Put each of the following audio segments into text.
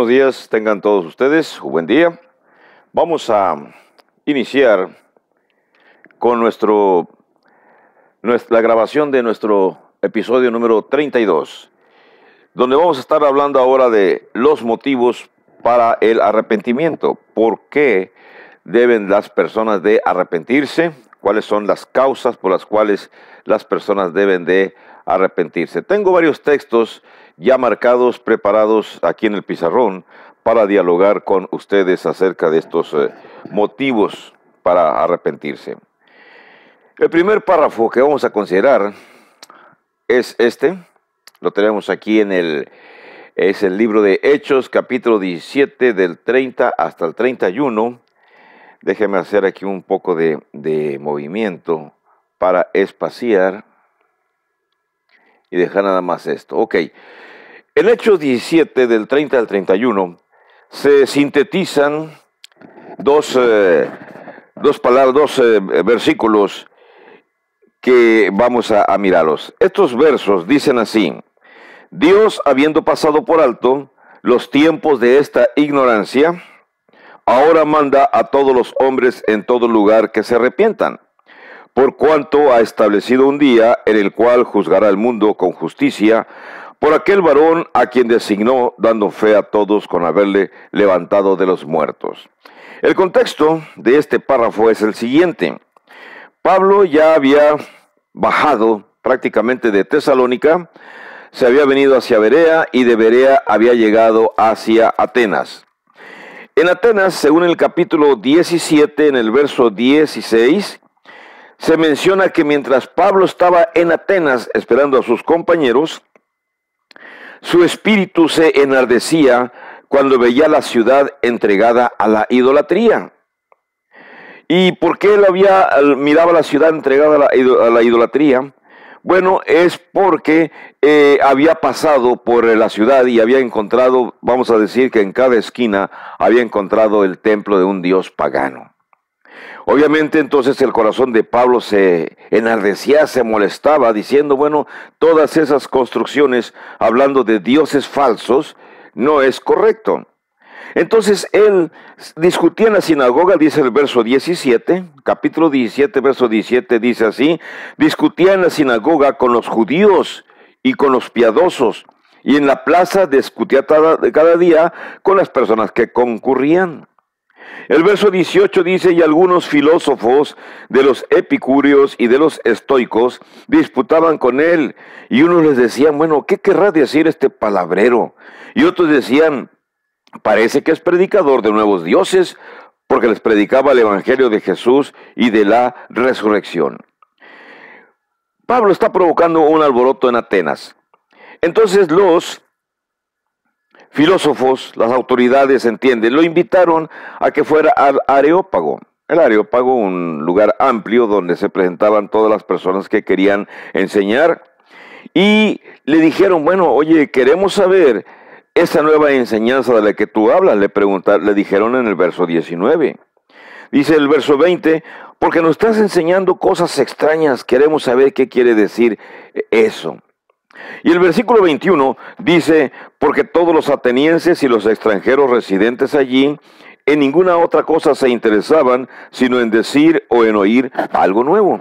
buenos días tengan todos ustedes, buen día. Vamos a iniciar con la grabación de nuestro episodio número 32, donde vamos a estar hablando ahora de los motivos para el arrepentimiento. ¿Por qué deben las personas de arrepentirse? ¿Cuáles son las causas por las cuales las personas deben de arrepentirse? Tengo varios textos ya marcados, preparados aquí en el pizarrón para dialogar con ustedes acerca de estos motivos para arrepentirse. El primer párrafo que vamos a considerar es este. Lo tenemos aquí es el libro de Hechos, capítulo 17, del 30 hasta el 31. Déjenme hacer aquí un poco de movimiento para espaciar y dejar nada más esto. Ok. En Hechos 17, del 30 al 31, se sintetizan dos versículos que vamos a mirarlos. Estos versos dicen así: Dios, habiendo pasado por alto los tiempos de esta ignorancia, ahora manda a todos los hombres en todo lugar que se arrepientan, por cuanto ha establecido un día en el cual juzgará al mundo con justicia por aquel varón a quien designó, dando fe a todos con haberle levantado de los muertos. El contexto de este párrafo es el siguiente. Pablo ya había bajado prácticamente de Tesalónica, se había venido hacia Berea y de Berea había llegado hacia Atenas. En Atenas, según el capítulo 17, en el verso 16, se menciona que mientras Pablo estaba en Atenas esperando a sus compañeros, su espíritu se enardecía cuando veía la ciudad entregada a la idolatría. ¿Y por qué él miraba la ciudad entregada a la idolatría? Bueno, es porque había pasado por la ciudad y había encontrado, vamos a decir que en cada esquina había encontrado el templo de un dios pagano. Obviamente entonces el corazón de Pablo se enardecía, se molestaba, diciendo, bueno, todas esas construcciones hablando de dioses falsos no es correcto. Entonces él discutía en la sinagoga, dice el verso 17, capítulo 17, verso 17, dice así: discutía en la sinagoga con los judíos y con los piadosos, y en la plaza discutía cada día con las personas que concurrían. El verso 18 dice: y algunos filósofos de los epicúreos y de los estoicos disputaban con él, y unos les decían, bueno, ¿qué querrá decir este palabrero? Y otros decían, parece que es predicador de nuevos dioses, porque les predicaba el evangelio de Jesús y de la resurrección. Pablo está provocando un alboroto en Atenas. Entonces los filósofos, las autoridades, lo invitaron a que fuera al Areópago. El Areópago, un lugar amplio donde se presentaban todas las personas que querían enseñar. Y le dijeron, bueno, oye, queremos saber esa nueva enseñanza de la que tú hablas. Le dijeron en el verso 19. Dice el verso 20, porque nos estás enseñando cosas extrañas, queremos saber qué quiere decir eso. Y el versículo 21 dice, porque todos los atenienses y los extranjeros residentes allí en ninguna otra cosa se interesaban, sino en decir o en oír algo nuevo.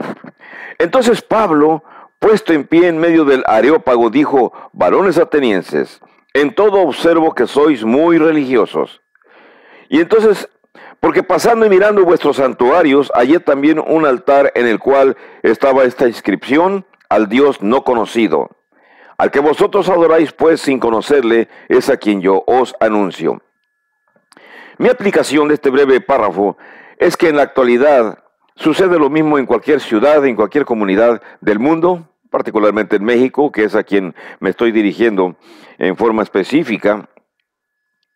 Entonces Pablo, puesto en pie en medio del Areópago, dijo, varones atenienses, en todo observo que sois muy religiosos. Y entonces, porque pasando y mirando vuestros santuarios, hallé también un altar en el cual estaba esta inscripción, al Dios no conocido. Al que vosotros adoráis, pues, sin conocerle, es a quien yo os anuncio. Mi aplicación de este breve párrafo es que en la actualidad sucede lo mismo en cualquier ciudad, en cualquier comunidad del mundo, particularmente en México, que es a quien me estoy dirigiendo en forma específica,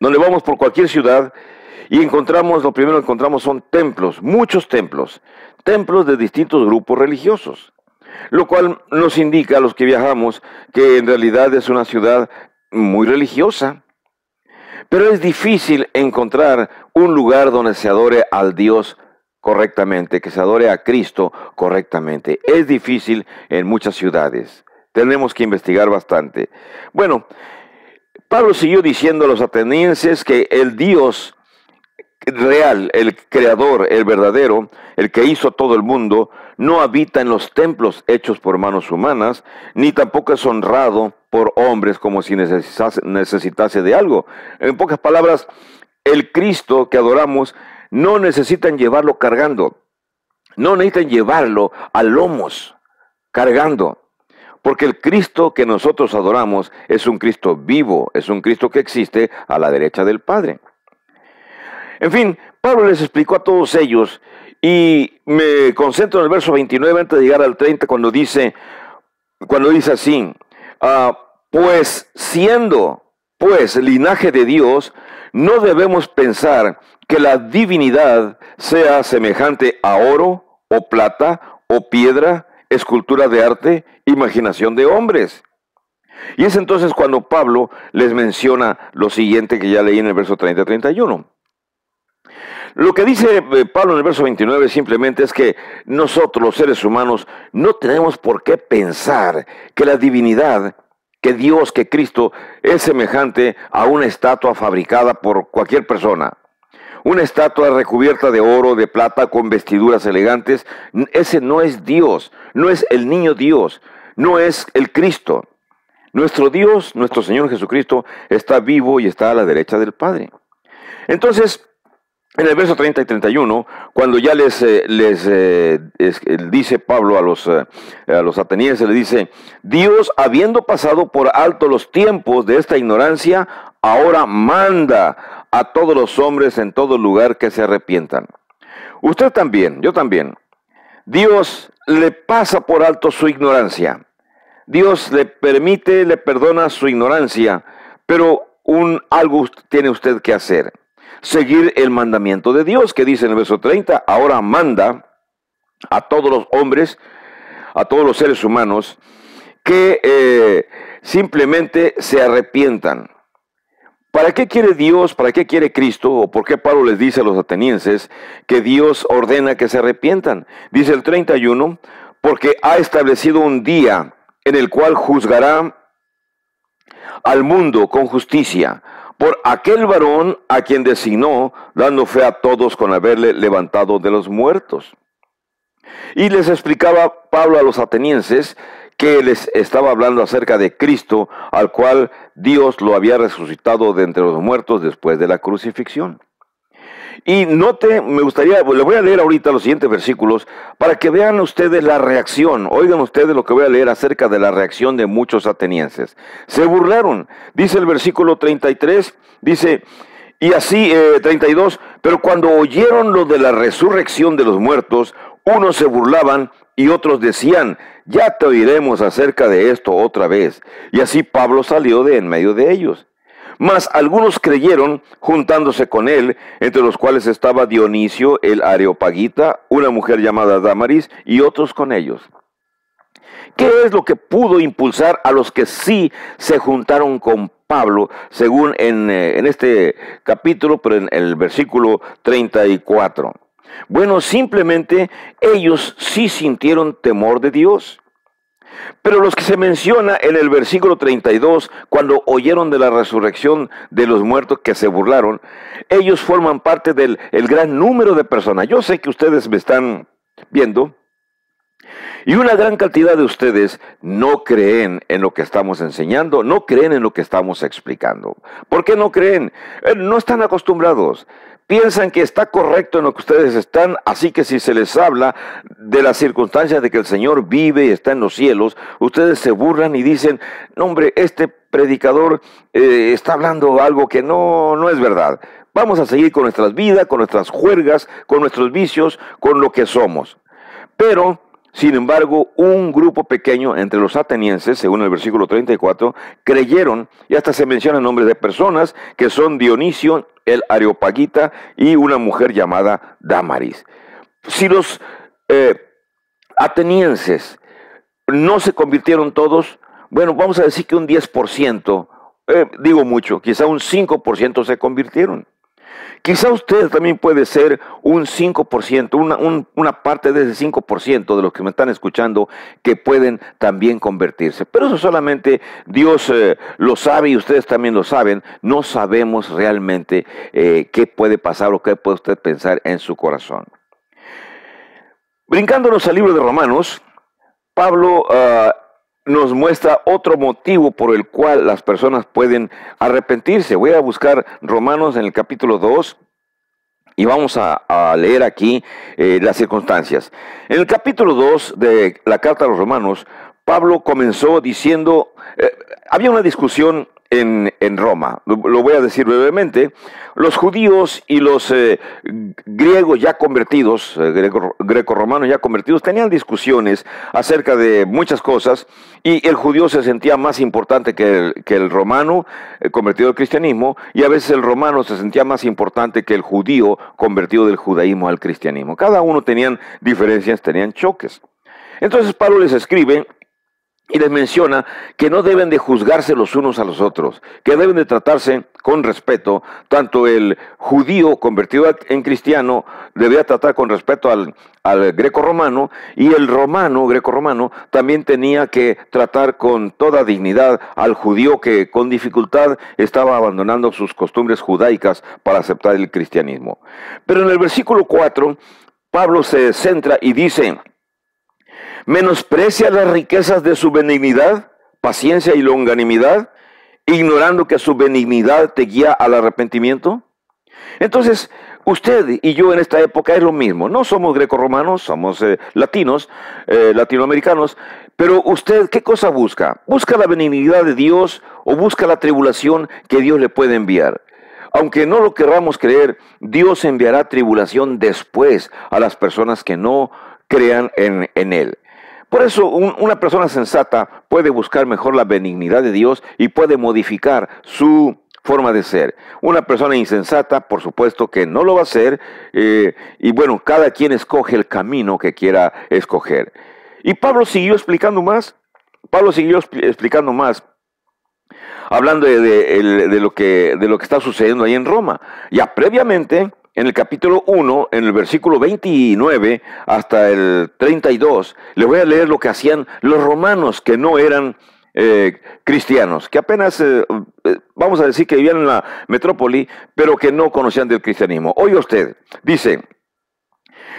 donde vamos por cualquier ciudad y lo primero que encontramos son templos, muchos templos de distintos grupos religiosos. Lo cual nos indica a los que viajamos que en realidad es una ciudad muy religiosa. Pero es difícil encontrar un lugar donde se adore al Dios correctamente, que se adore a Cristo correctamente. Es difícil en muchas ciudades. Tenemos que investigar bastante. Bueno, Pablo siguió diciendo a los atenienses que el Dios real, el creador, el verdadero, el que hizo todo el mundo, no habita en los templos hechos por manos humanas, ni tampoco es honrado por hombres como si necesitase de algo. En pocas palabras, el Cristo que adoramos no necesitan llevarlo cargando, no necesitan llevarlo a lomos cargando, porque el Cristo que nosotros adoramos es un Cristo vivo, es un Cristo que existe a la derecha del Padre. En fin, Pablo les explicó a todos ellos, y me concentro en el verso 29 antes de llegar al 30, cuando dice así, pues siendo linaje de Dios, no debemos pensar que la divinidad sea semejante a oro o plata o piedra, escultura de arte, imaginación de hombres. Y es entonces cuando Pablo les menciona lo siguiente que ya leí en el verso 30-31. Lo que dice Pablo en el verso 29 simplemente es que nosotros, los seres humanos, no tenemos por qué pensar que la divinidad, que Dios, que Cristo, es semejante a una estatua fabricada por cualquier persona. Una estatua recubierta de oro, de plata, con vestiduras elegantes. Ese no es Dios, no es el niño Dios, no es el Cristo. Nuestro Dios, nuestro Señor Jesucristo, está vivo y está a la derecha del Padre. Entonces, en el verso 30 y 31, cuando ya les dice Pablo a los atenienses, le dice, Dios, habiendo pasado por alto los tiempos de esta ignorancia, ahora manda a todos los hombres en todo lugar que se arrepientan. Usted también, yo también. Dios le pasa por alto su ignorancia. Dios le permite, le perdona su ignorancia, pero algo tiene usted que hacer. Seguir el mandamiento de Dios, que dice en el verso 30, ahora manda a todos los hombres, a todos los seres humanos, que simplemente se arrepientan. ¿Para qué quiere Dios, para qué quiere Cristo, o por qué Pablo les dice a los atenienses que Dios ordena que se arrepientan? Dice el 31, porque ha establecido un día en el cual juzgará al mundo con justicia, por aquel varón a quien designó, dando fe a todos con haberle levantado de los muertos. Y les explicaba Pablo a los atenienses que les estaba hablando acerca de Cristo, al cual Dios lo había resucitado de entre los muertos después de la crucifixión. Y note, le voy a leer ahorita los siguientes versículos para que vean ustedes la reacción. Oigan ustedes lo que voy a leer acerca de la reacción de muchos atenienses. Se burlaron. Dice el versículo 33, dice, y así, 32, pero cuando oyeron lo de la resurrección de los muertos, unos se burlaban y otros decían, ya te oiremos acerca de esto otra vez. Y así Pablo salió de en medio de ellos. Mas algunos creyeron juntándose con él, entre los cuales estaba Dionisio el Areopagita, una mujer llamada Dámaris, y otros con ellos. ¿Qué es lo que pudo impulsar a los que sí se juntaron con Pablo, según en este capítulo, pero en el versículo 34? Bueno, simplemente ellos sí sintieron temor de Dios. Pero los que se menciona en el versículo 32, cuando oyeron de la resurrección de los muertos que se burlaron, ellos forman parte del gran número de personas. Yo sé que ustedes me están viendo, y una gran cantidad de ustedes no creen en lo que estamos enseñando, no creen en lo que estamos explicando. ¿Por qué no creen? No están acostumbrados. Piensan que está correcto en lo que ustedes están, así que si se les habla de las circunstancias de que el Señor vive y está en los cielos, ustedes se burlan y dicen, no hombre, este predicador está hablando algo que no es verdad. Vamos a seguir con nuestras vidas, con nuestras juergas, con nuestros vicios, con lo que somos. Pero, sin embargo, un grupo pequeño entre los atenienses, según el versículo 34, creyeron, y hasta se mencionan nombres de personas, que son Dionisio, el Areopagita, y una mujer llamada Dámaris. Si los atenienses no se convirtieron todos, bueno, vamos a decir que un 10%, digo mucho, quizá un 5% se convirtieron. Quizá usted también puede ser un 5%, una parte de ese 5% de los que me están escuchando que pueden también convertirse. Pero eso solamente Dios lo sabe y ustedes también lo saben. No sabemos realmente qué puede pasar o qué puede usted pensar en su corazón. Brincándonos al libro de Romanos, Pablo nos muestra otro motivo por el cual las personas pueden arrepentirse. Voy a buscar Romanos en el capítulo 2 y vamos a leer aquí las circunstancias. En el capítulo 2 de la carta a los Romanos, Pablo comenzó diciendo, había una discusión en Roma, lo voy a decir brevemente. Los judíos y los griegos ya convertidos, greco-romanos ya convertidos, tenían discusiones acerca de muchas cosas, y el judío se sentía más importante que el romano convertido al cristianismo, y a veces el romano se sentía más importante que el judío convertido del judaísmo al cristianismo. Cada uno tenían diferencias, tenían choques. Entonces Pablo les escribe y les menciona que no deben de juzgarse los unos a los otros, que deben de tratarse con respeto. Tanto el judío convertido en cristiano debía tratar con respeto al greco-romano, y el greco-romano, también tenía que tratar con toda dignidad al judío que con dificultad estaba abandonando sus costumbres judaicas para aceptar el cristianismo. Pero en el versículo 4, Pablo se centra y dice: ¿menosprecia las riquezas de su benignidad, paciencia y longanimidad, ignorando que su benignidad te guía al arrepentimiento? Entonces, usted y yo en esta época es lo mismo. No somos grecorromanos, somos latinos, latinoamericanos. Pero usted, ¿qué cosa busca? ¿Busca la benignidad de Dios o busca la tribulación que Dios le puede enviar? Aunque no lo querramos creer, Dios enviará tribulación después a las personas que no crean en Él. Por eso una persona sensata puede buscar mejor la benignidad de Dios y puede modificar su forma de ser. Una persona insensata, por supuesto que no lo va a hacer, y bueno, cada quien escoge el camino que quiera escoger. Y Pablo siguió explicando más, hablando de lo que está sucediendo ahí en Roma. Ya previamente, en el capítulo 1, en el versículo 29 hasta el 32, le voy a leer lo que hacían los romanos que no eran cristianos, que apenas, vamos a decir que vivían en la metrópoli, pero que no conocían del cristianismo. Oiga usted, dice: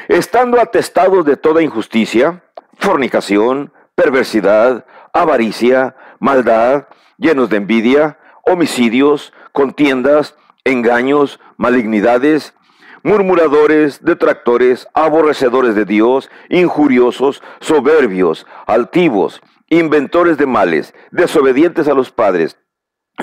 estando atestados de toda injusticia, fornicación, perversidad, avaricia, maldad, llenos de envidia, homicidios, contiendas, engaños, malignidades, murmuradores, detractores, aborrecedores de Dios, injuriosos, soberbios, altivos, inventores de males, desobedientes a los padres,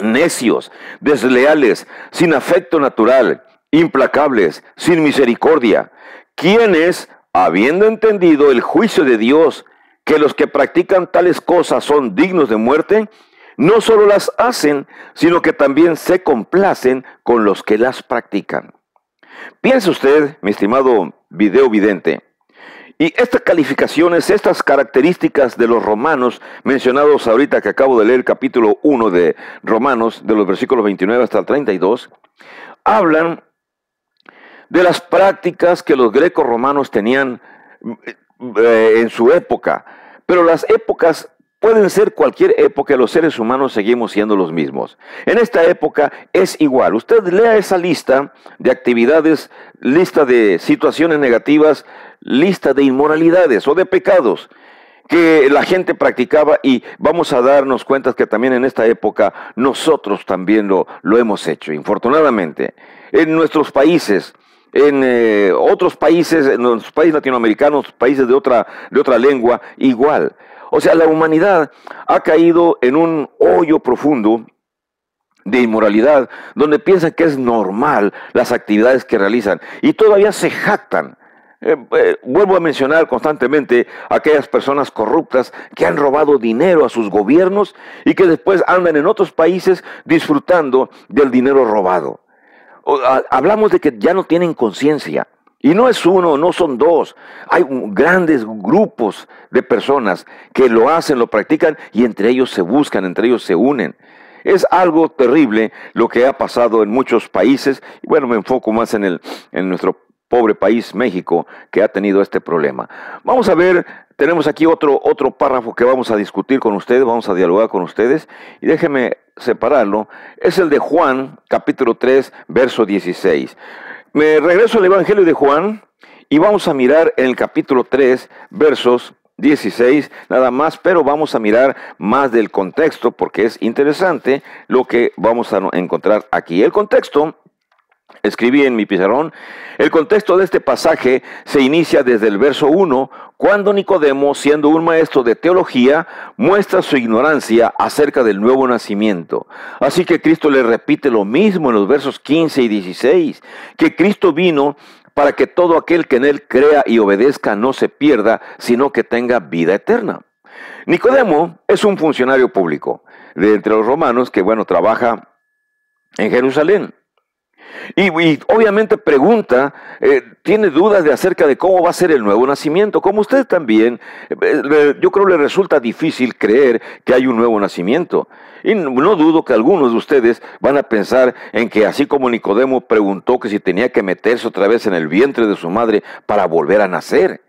necios, desleales, sin afecto natural, implacables, sin misericordia, quienes, habiendo entendido el juicio de Dios, que los que practican tales cosas son dignos de muerte, no solo las hacen, sino que también se complacen con los que las practican. Piense usted, mi estimado videovidente, y estas calificaciones, estas características de los romanos mencionados ahorita que acabo de leer el capítulo 1 de Romanos, de los versículos 29 hasta el 32, hablan de las prácticas que los greco-romanos tenían en su época. Pero las épocas pueden ser cualquier época, los seres humanos seguimos siendo los mismos. En esta época es igual. Usted lea esa lista de actividades, lista de situaciones negativas, lista de inmoralidades o de pecados que la gente practicaba, y vamos a darnos cuenta que también en esta época nosotros también lo hemos hecho, infortunadamente. En nuestros países, en otros países, en los países latinoamericanos, países de otra lengua, igual. O sea, la humanidad ha caído en un hoyo profundo de inmoralidad, donde piensan que es normal las actividades que realizan y todavía se jactan. Vuelvo a mencionar constantemente a aquellas personas corruptas que han robado dinero a sus gobiernos y que después andan en otros países disfrutando del dinero robado. Hablamos de que ya no tienen conciencia. Y no es uno, no son dos. Hay grandes grupos de personas que lo hacen, lo practican, y entre ellos se buscan, entre ellos se unen. Es algo terrible lo que ha pasado en muchos países. Y bueno, me enfoco más en nuestro pobre país, México, que ha tenido este problema. Vamos a ver, tenemos aquí otro párrafo que vamos a discutir con ustedes, vamos a dialogar con ustedes, y déjenme separarlo. Es el de Juan, capítulo 3, verso 16. Me regreso al Evangelio de Juan y vamos a mirar en el capítulo 3, versos 16, nada más, pero vamos a mirar más del contexto porque es interesante lo que vamos a encontrar aquí. El contexto, escribí en mi pizarrón, el contexto de este pasaje se inicia desde el verso 1, cuando Nicodemo, siendo un maestro de teología, muestra su ignorancia acerca del nuevo nacimiento. Así que Cristo le repite lo mismo en los versos 15 y 16, que Cristo vino para que todo aquel que en él crea y obedezca no se pierda, sino que tenga vida eterna. Nicodemo es un funcionario público de entre los romanos que, bueno, trabaja en Jerusalén. Y obviamente pregunta, tiene dudas de acerca de cómo va a ser el nuevo nacimiento. Como usted también, yo creo le resulta difícil creer que hay un nuevo nacimiento. Y no dudo que algunos de ustedes van a pensar en que así como Nicodemo preguntó que si tenía que meterse otra vez en el vientre de su madre para volver a nacer.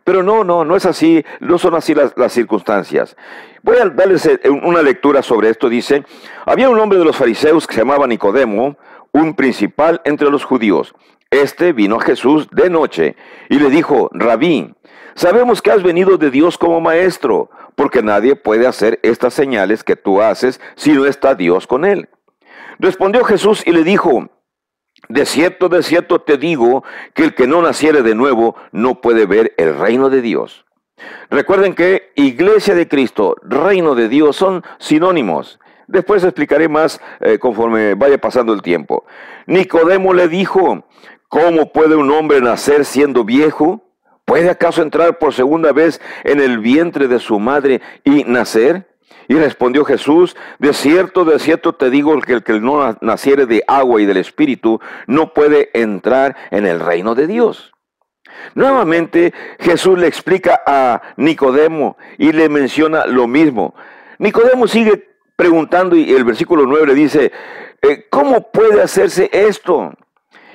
Pero no es así, no son así las circunstancias. Voy a darles una lectura sobre esto. Dice, había un hombre de los fariseos que se llamaba Nicodemo, un principal entre los judíos. Este vino a Jesús de noche y le dijo, Rabí, sabemos que has venido de Dios como maestro, porque nadie puede hacer estas señales que tú haces si no está Dios con él. Respondió Jesús y le dijo, de cierto te digo que el que no naciere de nuevo no puede ver el reino de Dios. Recuerden que Iglesia de Cristo, reino de Dios son sinónimos. Después explicaré más conforme vaya pasando el tiempo. Nicodemo le dijo, ¿cómo puede un hombre nacer siendo viejo? ¿Puede acaso entrar por segunda vez en el vientre de su madre y nacer? Y respondió Jesús, de cierto te digo que el que no naciere de agua y del Espíritu no puede entrar en el reino de Dios. Nuevamente Jesús le explica a Nicodemo y le menciona lo mismo. Nicodemo sigue preguntando y el versículo 9 le dice, ¿cómo puede hacerse esto?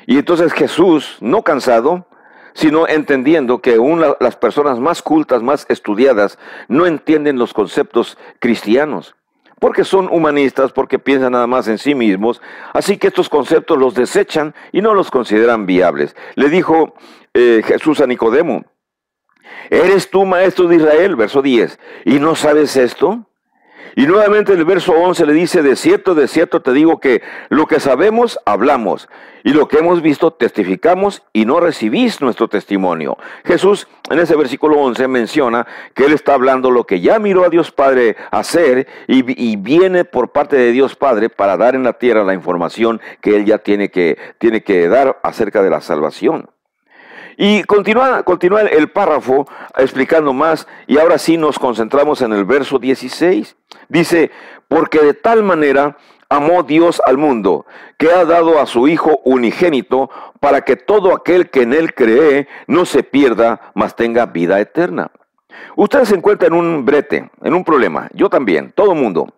Y entonces Jesús, no cansado, sino entendiendo que aún las personas más cultas, más estudiadas, no entienden los conceptos cristianos, porque son humanistas, porque piensan nada más en sí mismos, así que estos conceptos los desechan y no los consideran viables. Le dijo Jesús a Nicodemo, ¿eres tú maestro de Israel? Verso 10, ¿y no sabes esto? Y nuevamente el verso 11 le dice, de cierto te digo que lo que sabemos, hablamos, y lo que hemos visto, testificamos, y no recibís nuestro testimonio. Jesús, en ese versículo 11, menciona que Él está hablando lo que ya miró a Dios Padre hacer, y viene por parte de Dios Padre para dar en la tierra la información que Él ya tiene que dar acerca de la salvación. Y continúa el párrafo explicando más, y ahora sí nos concentramos en el verso 16. Dice, porque de tal manera amó Dios al mundo, que ha dado a su Hijo unigénito, para que todo aquel que en Él cree no se pierda, mas tenga vida eterna. Ustedes se encuentran en un brete, en un problema, yo también, todo mundo.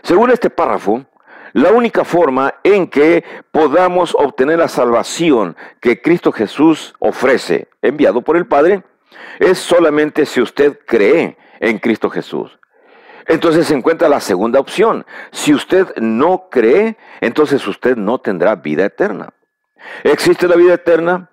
Según este párrafo, la única forma en que podamos obtener la salvación que Cristo Jesús ofrece, enviado por el Padre, es solamente si usted cree en Cristo Jesús. Entonces se encuentra la segunda opción. Si usted no cree, entonces usted no tendrá vida eterna. ¿Existe la vida eterna?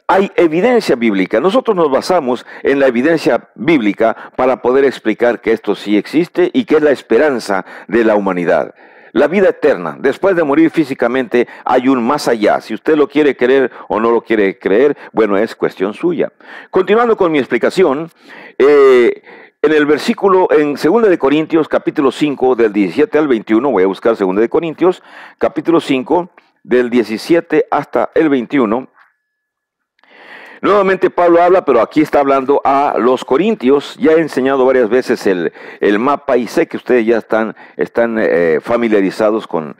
Hay evidencia bíblica. Nosotros nos basamos en la evidencia bíblica para poder explicar que esto sí existe y que es la esperanza de la humanidad. La vida eterna, después de morir físicamente, hay un más allá. Si usted lo quiere creer o no lo quiere creer, bueno, es cuestión suya. Continuando con mi explicación, en el versículo, en 2 de Corintios, capítulo 5, del 17 al 21, voy a buscar 2 de Corintios, capítulo 5, del 17 hasta el 21, nuevamente Pablo habla, pero aquí está hablando a los corintios. Ya he enseñado varias veces el mapa y sé que ustedes ya están familiarizados con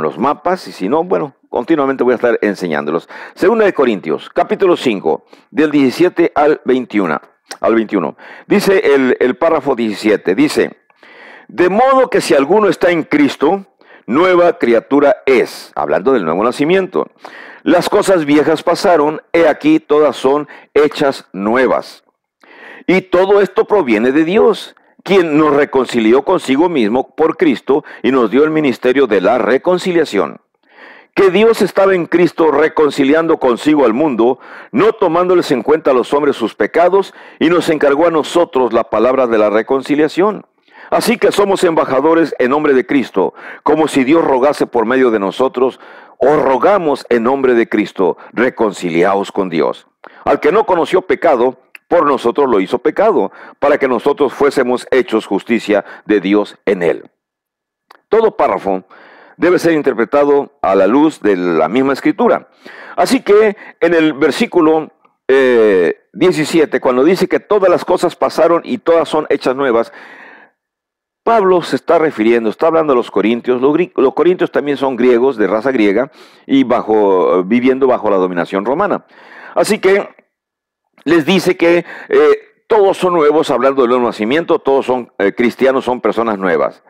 los mapas, y si no, bueno, continuamente voy a estar enseñándolos. 2 de Corintios, capítulo 5, del 17 al 21. Dice el párrafo 17, dice, De modo que si alguno está en Cristo, nueva criatura es, hablando del nuevo nacimiento. Las cosas viejas pasaron, he aquí todas son hechas nuevas. Y todo esto proviene de Dios, quien nos reconcilió consigo mismo por Cristo y nos dio el ministerio de la reconciliación. Que Dios estaba en Cristo reconciliando consigo al mundo, no tomándoles en cuenta a los hombres sus pecados, y nos encargó a nosotros la palabra de la reconciliación. Así que somos embajadores en nombre de Cristo, como si Dios rogase por medio de nosotros. Os rogamos en nombre de Cristo, reconciliaos con Dios. Al que no conoció pecado, por nosotros lo hizo pecado, para que nosotros fuésemos hechos justicia de Dios en él. Todo párrafo debe ser interpretado a la luz de la misma escritura. Así que en el versículo 17, cuando dice que todas las cosas pasaron y todas son hechas nuevas, Pablo se está refiriendo, está hablando a los corintios. Los corintios también son griegos, de raza griega, y viviendo bajo la dominación romana. Así que les dice que todos son nuevos, hablando del nuevo nacimiento, todos son cristianos, son personas nuevas.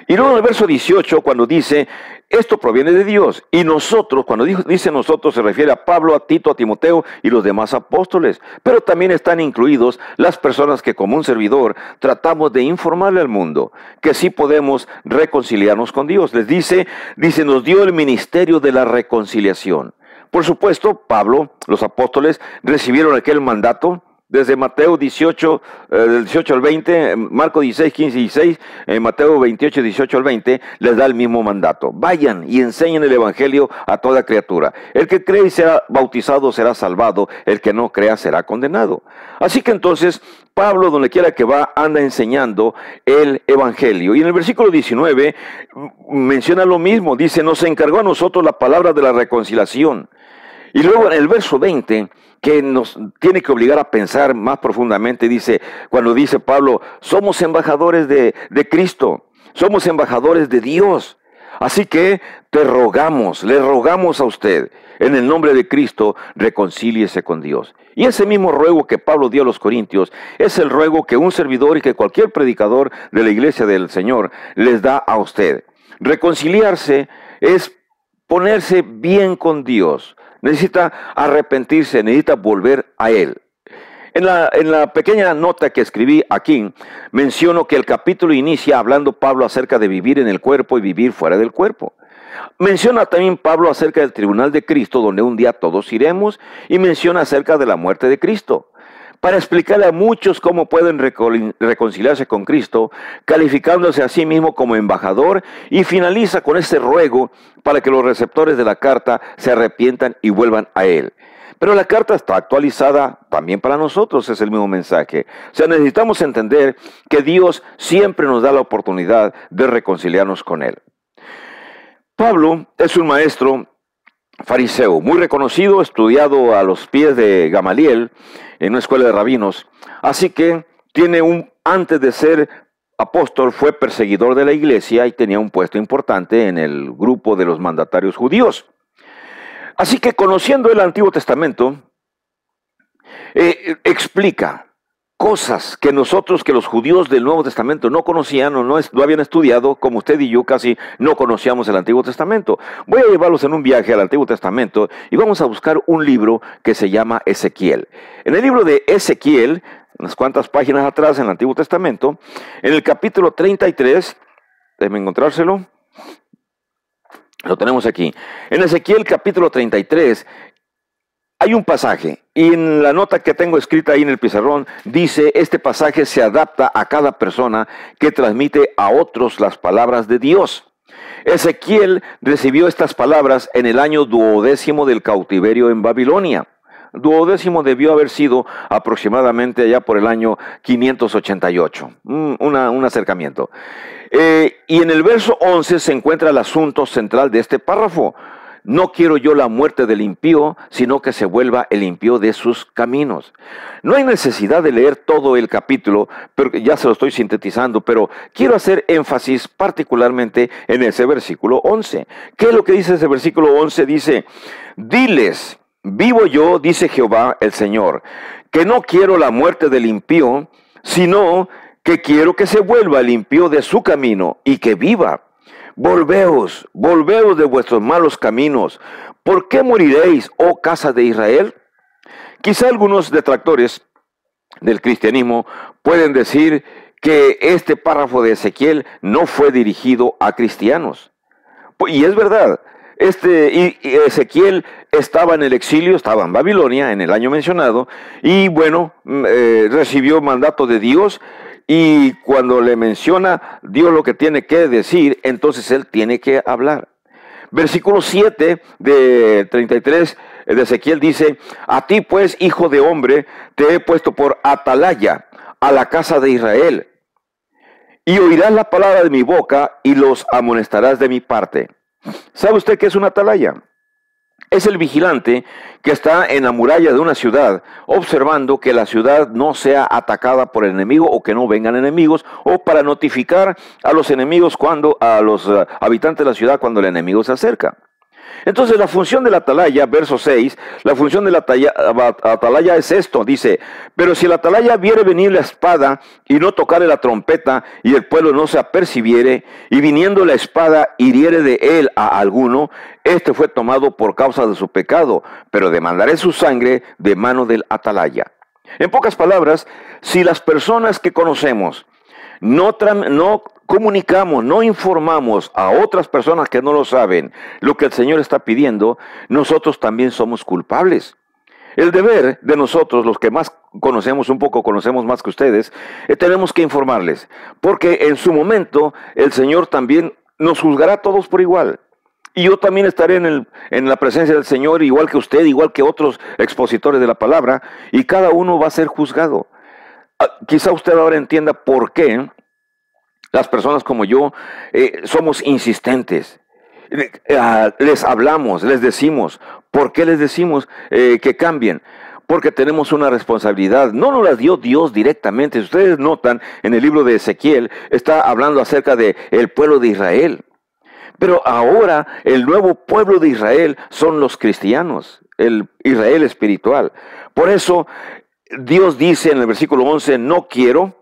Y luego en el verso 18, cuando dice, esto proviene de Dios, y nosotros, cuando dice nosotros, se refiere a Pablo, a Tito, a Timoteo y los demás apóstoles, pero también están incluidos las personas que como un servidor tratamos de informarle al mundo que sí podemos reconciliarnos con Dios. Les dice, nos dio el ministerio de la reconciliación. Por supuesto, Pablo, los apóstoles, recibieron aquel mandato desde Mateo 18, del 18 al 20, Marcos 16, 15 y 16, Mateo 28, 18 al 20, les da el mismo mandato. Vayan y enseñen el evangelio a toda criatura. El que cree y será bautizado será salvado, el que no crea será condenado. Así que entonces, Pablo, donde quiera que va, anda enseñando el evangelio. Y en el versículo 19 menciona lo mismo, dice, nos encargó a nosotros la palabra de la reconciliación. Y luego en el verso 20, que nos tiene que obligar a pensar más profundamente, dice, cuando dice Pablo, somos embajadores de Cristo, somos embajadores de Dios. Así que le rogamos a usted, en el nombre de Cristo, reconcíliese con Dios. Y ese mismo ruego que Pablo dio a los corintios, es el ruego que un servidor y que cualquier predicador de la iglesia del Señor les da a usted. Reconciliarse es ponerse bien con Dios. Necesita arrepentirse, necesita volver a Él. En la pequeña nota que escribí aquí, menciono que el capítulo inicia hablando Pablo acerca de vivir en el cuerpo y vivir fuera del cuerpo. Menciona también Pablo acerca del tribunal de Cristo, donde un día todos iremos, y menciona acerca de la muerte de Cristo, para explicarle a muchos cómo pueden reconciliarse con Cristo, calificándose a sí mismo como embajador, y finaliza con este ruego para que los receptores de la carta se arrepientan y vuelvan a Él. Pero la carta está actualizada también para nosotros, es el mismo mensaje. O sea, necesitamos entender que Dios siempre nos da la oportunidad de reconciliarnos con Él. Pablo es un maestro fariseo, muy reconocido, estudiado a los pies de Gamaliel, en una escuela de rabinos. Así que antes de ser apóstol, fue perseguidor de la iglesia y tenía un puesto importante en el grupo de los mandatarios judíos. Así que conociendo el Antiguo Testamento, explica cosas que los judíos del Nuevo Testamento no conocían o no habían estudiado, como usted y yo casi no conocíamos el Antiguo Testamento. Voy a llevarlos en un viaje al Antiguo Testamento y vamos a buscar un libro que se llama Ezequiel. En el libro de Ezequiel, unas cuantas páginas atrás en el Antiguo Testamento, en el capítulo 33, déjenme encontrárselo, lo tenemos aquí. En Ezequiel capítulo 33, hay un pasaje, y en la nota que tengo escrita ahí en el pizarrón, dice, este pasaje se adapta a cada persona que transmite a otros las palabras de Dios. Ezequiel recibió estas palabras en el año 12º del cautiverio en Babilonia. 12º debió haber sido aproximadamente allá por el año 588, un acercamiento. Y en el verso 11 se encuentra el asunto central de este párrafo. No quiero yo la muerte del impío, sino que se vuelva el impío de sus caminos. No hay necesidad de leer todo el capítulo, pero ya se lo estoy sintetizando, pero quiero hacer énfasis particularmente en ese versículo 11. ¿Qué es lo que dice ese versículo 11? Dice, diles, vivo yo, dice Jehová el Señor, que no quiero la muerte del impío, sino que quiero que se vuelva el impío de su camino y que viva. Volveos, volveos de vuestros malos caminos. ¿Por qué moriréis, oh casa de Israel? Quizá algunos detractores del cristianismo pueden decir que este párrafo de Ezequiel no fue dirigido a cristianos. Y es verdad, Ezequiel estaba en el exilio, estaba en Babilonia en el año mencionado, y bueno, recibió mandato de Dios, y cuando le menciona Dios lo que tiene que decir, entonces él tiene que hablar. Versículo 7 de 33 de Ezequiel dice: a ti pues, hijo de hombre, te he puesto por atalaya a la casa de Israel, y oirás la palabra de mi boca y los amonestarás de mi parte. ¿Sabe usted qué es una atalaya? Es el vigilante que está en la muralla de una ciudad, observando que la ciudad no sea atacada por el enemigo o que no vengan enemigos, o para notificar a los enemigos a los habitantes de la ciudad cuando el enemigo se acerca. Entonces la función de la atalaya, verso 6, la función de la atalaya es esto, dice: pero si la atalaya viere venir la espada y no tocare la trompeta, y el pueblo no se apercibiere, y viniendo la espada hiriere de él a alguno, este fue tomado por causa de su pecado, pero demandaré su sangre de mano del atalaya. En pocas palabras, si las personas que conocemos no comunicamos, no informamos a otras personas que no lo saben lo que el Señor está pidiendo, nosotros también somos culpables. El deber de nosotros, los que más conocemos, un poco conocemos más que ustedes, tenemos que informarles, porque en su momento el Señor también nos juzgará a todos por igual. Y yo también estaré en la presencia del Señor, igual que usted, igual que otros expositores de la palabra, y cada uno va a ser juzgado. Quizá usted ahora entienda por qué las personas como yo somos insistentes. Les hablamos, les decimos. ¿Por qué les decimos que cambien? Porque tenemos una responsabilidad. No nos la dio Dios directamente. Si ustedes notan, en el libro de Ezequiel está hablando acerca del pueblo de Israel. Pero ahora el nuevo pueblo de Israel son los cristianos, el Israel espiritual. Por eso Dios dice en el versículo 11, no quiero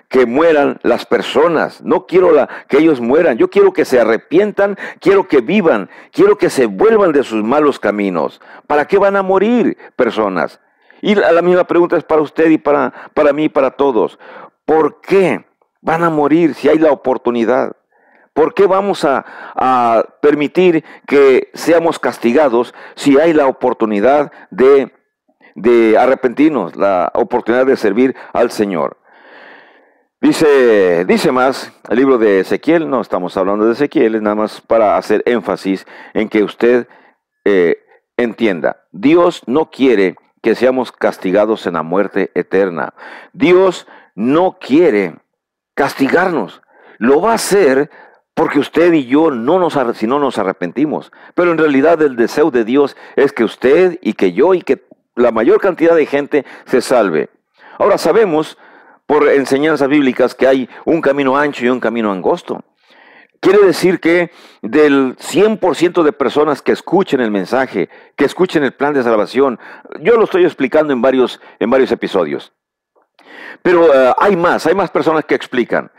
que mueran las personas, no quiero que ellos mueran, yo quiero que se arrepientan, quiero que vivan, quiero que se vuelvan de sus malos caminos. ¿Para qué van a morir personas? Y la misma pregunta es para usted y para mí y para todos. ¿Por qué van a morir si hay la oportunidad? ¿Por qué vamos a permitir que seamos castigados si hay la oportunidad de arrepentirnos, la oportunidad de servir al Señor? Dice más el libro de Ezequiel, no estamos hablando de Ezequiel, es nada más para hacer énfasis en que usted entienda. Dios no quiere que seamos castigados en la muerte eterna. Dios no quiere castigarnos. Lo va a hacer porque usted y yo si no nos arrepentimos. Pero en realidad el deseo de Dios es que usted y que yo y que la mayor cantidad de gente se salve. Ahora sabemos por enseñanzas bíblicas que hay un camino ancho y un camino angosto. Quiere decir que del 100% de personas que escuchen el mensaje, que escuchen el plan de salvación, yo lo estoy explicando en varios episodios. Pero hay más personas que explican.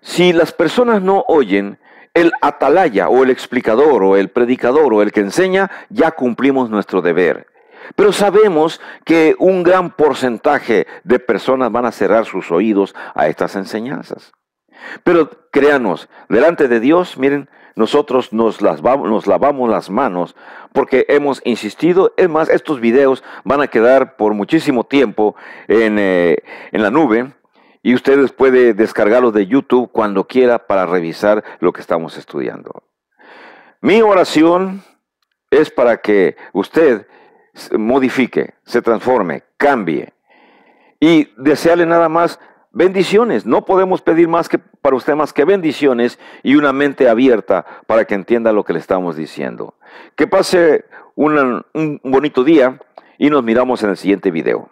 Si las personas no oyen, el atalaya o el explicador o el predicador o el que enseña, ya cumplimos nuestro deber. Pero sabemos que un gran porcentaje de personas van a cerrar sus oídos a estas enseñanzas. Pero créanos, delante de Dios, miren, nosotros nos lavamos las manos porque hemos insistido. Es más, estos videos van a quedar por muchísimo tiempo en la nube. Y ustedes pueden descargarlos de YouTube cuando quiera para revisar lo que estamos estudiando. Mi oración es para que usted se modifique, se transforme, cambie. Y desearle nada más bendiciones. No podemos pedir más que para usted más que bendiciones y una mente abierta para que entienda lo que le estamos diciendo. Que pase un bonito día y nos miramos en el siguiente video.